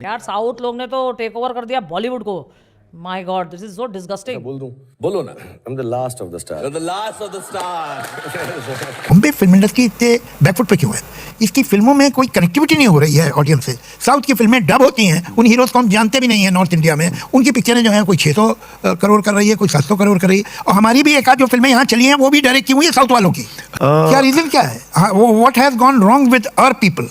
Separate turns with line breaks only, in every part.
यार साउथ लोग ने तो टेक ओवर कर दिया बॉलीवुड को। My God, this is so disgusting.
बोल दूं? बोलो ना। I'm the last of the stars.
You're the last of the stars.
Bombay film industry इतने बैकफुट पे क्यों है? इसकी फिल्मों में कोई कनेक्टिविटी नहीं हो रही है ऑडियंस से। साउथ की फिल्में डब होती हैं, उन हीरोज को हम जानते भी नहीं है नॉर्थ इंडिया में। उनकी पिक्चरें जो हैं कोई 600 करोड़ कर रही है, कोई 700 करोड़ कर रही है। और हमारी भी एक आध जो फिल्में यहाँ चली हैं वो भी डायरेक्ट की हुई है साउथ वालों की। क्या रीजन क्या है? What has gone wrong with our people?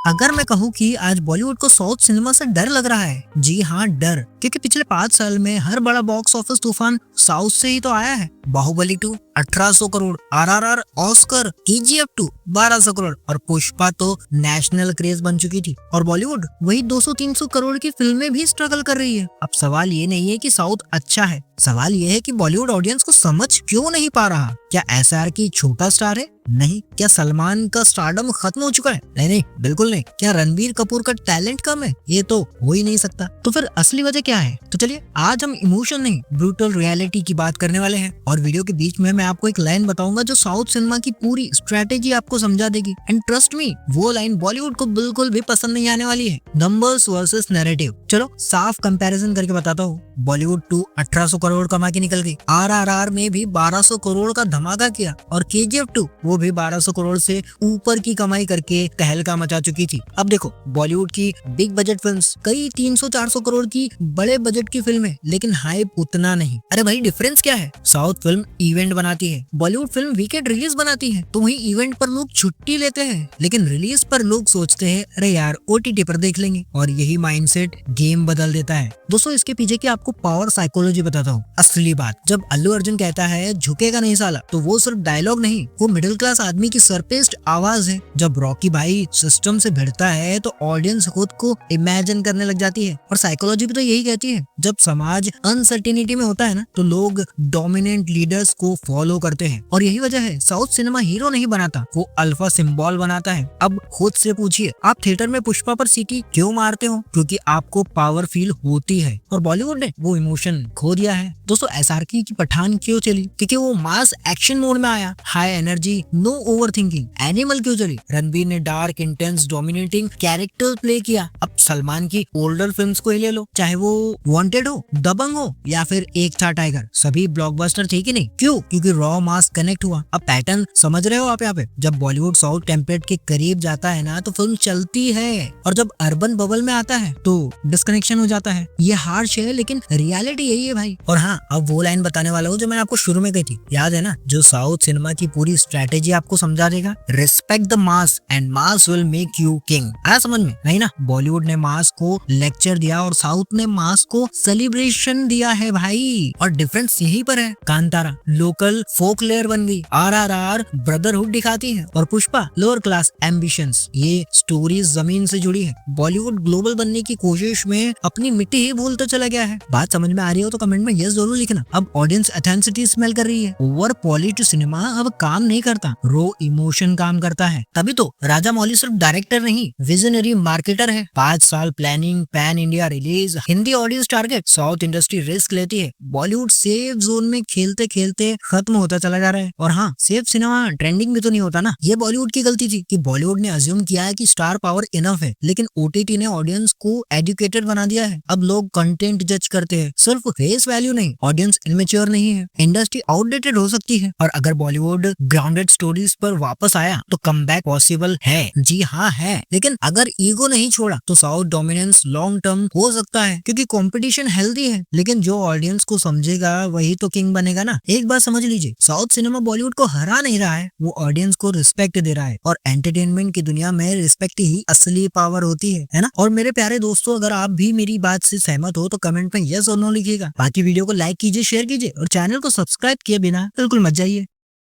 अगर मैं कहूँ कि आज बॉलीवुड को साउथ सिनेमा से डर लग रहा है, जी हाँ डर, क्योंकि पिछले 5 साल में हर बड़ा बॉक्स ऑफिस तूफान साउथ से ही तो आया है। Baahubali 2 1800 crore, RRR, Oscar, KGF 2 1200 crore और पुष्पा तो नेशनल क्रेज बन चुकी थी। और बॉलीवुड वही 200-300 करोड़ की फिल्में भी स्ट्रगल कर रही है। अब सवाल ये नहीं है कि साउथ अच्छा है, सवाल ये है कि बॉलीवुड ऑडियंस को समझ क्यों नहीं पा रहा। क्या SRR की छोटा स्टार है? नहीं। क्या सलमान का स्टारडम खत्म हो चुका है? नहीं, बिल्कुल नहीं। क्या रणबीर कपूर का टैलेंट कम है? ये तो हो ही नहीं सकता। तो फिर असली वजह क्या है? तो चलिए आज हम इमोशन नहीं, ब्रूटल रियलिटी की बात करने वाले हैं। और वीडियो के बीच में मैं आपको एक लाइन बताऊंगा जो साउथ सिनेमा की पूरी स्ट्रेटेजी आपको समझा देगी। एंड ट्रस्ट मी, वो लाइन बॉलीवुड को बिल्कुल भी पसंद नहीं आने वाली है। Numbers versus narrative. चलो साफ कंपैरिजन करके बताता हूँ। बॉलीवुड 2 1800 करोड़ कमा के निकल गई। RRR में भी 1200 करोड़ का धमाका किया और KGF 2 वो भी 1200 करोड़ से ऊपर की कमाई करके तहलका मचा चुकी थी। अब देखो बॉलीवुड की बिग बजट फिल्म्स, कई 300-400 करोड़ की बड़े बजट की फिल्में, लेकिन हाइप उतना नहीं। अरे भाई डिफरेंस क्या है? साउथ फिल्म इवेंट बनाती है, बॉलीवुड फिल्म वीकेंड रिलीज बनाती है। तो वही इवेंट पर लोग छुट्टी लेते हैं, लेकिन रिलीज पर लोग सोचते हैं अरे यार OTT पर देख लेंगे। और यही माइंडसेट गेम बदल देता है। दोस्तों इसके पीछे की आपको पावर साइकोलॉजी बताता हूँ। असली बात, जब अल्लू अर्जुन कहता है झुकेगा नहीं साला, तो वो सिर्फ डायलॉग नहीं, वो मिडिल क्लास आदमी की सरपेस्ट आवाज है। जब रॉकी भाई सिस्टम से भिड़ता है तो ऑडियंस खुद को इमेजिन करने लग जाती है। और साइकोलॉजी भी तो यही कहती है, जब समाज अनसर्टिनिटी में होता है ना, तो लोग डोमिनेंट लीडर्स को फॉलो करते हैं। और यही वजह है साउथ सिनेमा हीरो नहीं बनाता, वो अल्फा सिंबल बनाता है। अब खुद से पूछिए, आप थिएटर में पुष्पा पर सीटी क्यों मारते हो? क्योंकि आपको पावर फील होती है। और बॉलीवुड ने वो इमोशन खो दिया है। दोस्तों SRK की पठान क्यों चली? क्योंकि वो मास एक्शन मोड में आया, high energy, no overthinking. Animal क्यों चली? रणबीर ने dark, intense, dominating character play किया। अब सलमान की ओल्डर फिल्म्स को ही ले लो, चाहे वो वांटेड हो, दबंग हो या फिर एक था टाइगर, सभी ब्लॉकबस्टर थे कि नहीं? क्यों? क्योंकि रॉ मास कनेक्ट हुआ। अब पैटर्न समझ रहे हो आप यहाँ पे? जब बॉलीवुड साउथ टेम्पलेट के करीब जाता है ना, तो फिल्म चलती है, और जब अर्बन बबल में आता है तो डिस्कनेक्शन हो जाता है। ये हार्श है लेकिन रियलिटी यही है भाई। और हाँ, अब वो लाइन बताने वाला हूँ जो मैंने आपको शुरू में कही थी, याद है ना, जो साउथ सिनेमा की पूरी स्ट्रेटेजी आपको समझा देगा। Respect the mass and mass will make you king. आया समझ में? नहीं ना? बॉलीवुड ने मास को लेक्चर दिया और साउथ ने मास को सेलिब्रेशन दिया है भाई। और डिफरेंस यही पर है। कांतारा लोकल फोक लेयर बन गई, RRR ब्रदरहुड दिखाती है, और पुष्पा लोअर क्लास एम्बिशंस। ये स्टोरीज जमीन से जुड़ी है। बॉलीवुड ग्लोबल बनने की कोशिश में अपनी मिट्टी ही भूलता चला गया है। बात समझ में आ रही हो तो कमेंट में यस जरूर लिखना। अब ऑडियंस ऑथेंटिसिटी स्मेल कर रही है। ओवर पॉलिश सिनेमा अब काम नहीं करता, रो इमोशन काम करता है। तभी तो राजा मौली सिर्फ डायरेक्टर नहीं, विजनरी मार्केटर है। 5 साल planning, pan India release, Hindi audience target, south industry risk लेती है। बॉलीवुड सेफ जोन में खेलते खेलते खत्म होता चला जा रहा है। और हाँ, सेफ सिनेमा ट्रेंडिंग भी तो नहीं होता ना। ये बॉलीवुड की गलती थी कि बॉलीवुड ने अज्यूम किया है कि स्टार पावर इनफ है, लेकिन OTT ने ऑडियंस को एजुकेटेड बना दिया है। अब लोग कंटेंट जज करते हैं, सिर्फ फेस वैल्यू नहीं। ऑडियंस इमेच्योर नहीं है, इंडस्ट्री आउटडेटेड हो सकती है। और अगर बॉलीवुड ग्राउंडेड स्टोरीज पर वापस आया तो कमबैक पॉसिबल है। जी हाँ है, लेकिन अगर ईगो नहीं छोड़ा तो साउथ डोमिनेंस लॉन्ग टर्म हो सकता है, क्योंकि कंपटीशन हेल्दी है। लेकिन जो ऑडियंस को समझेगा वही तो किंग बनेगा ना। एक बात समझ लीजिए, साउथ सिनेमा बॉलीवुड को हरा नहीं रहा है, वो ऑडियंस को रिस्पेक्ट दे रहा है। और एंटरटेनमेंट की दुनिया में रिस्पेक्ट ही असली पावर होती है ना। और मेरे प्यारे दोस्तों, अगर आप भी मेरी बात से सहमत हो तो कमेंट में यस और नो लिखिएगा। बाकी वीडियो को लाइक कीजिए, शेयर कीजिए और चैनल को सब्सक्राइब किए बिना बिल्कुल मत जाइए।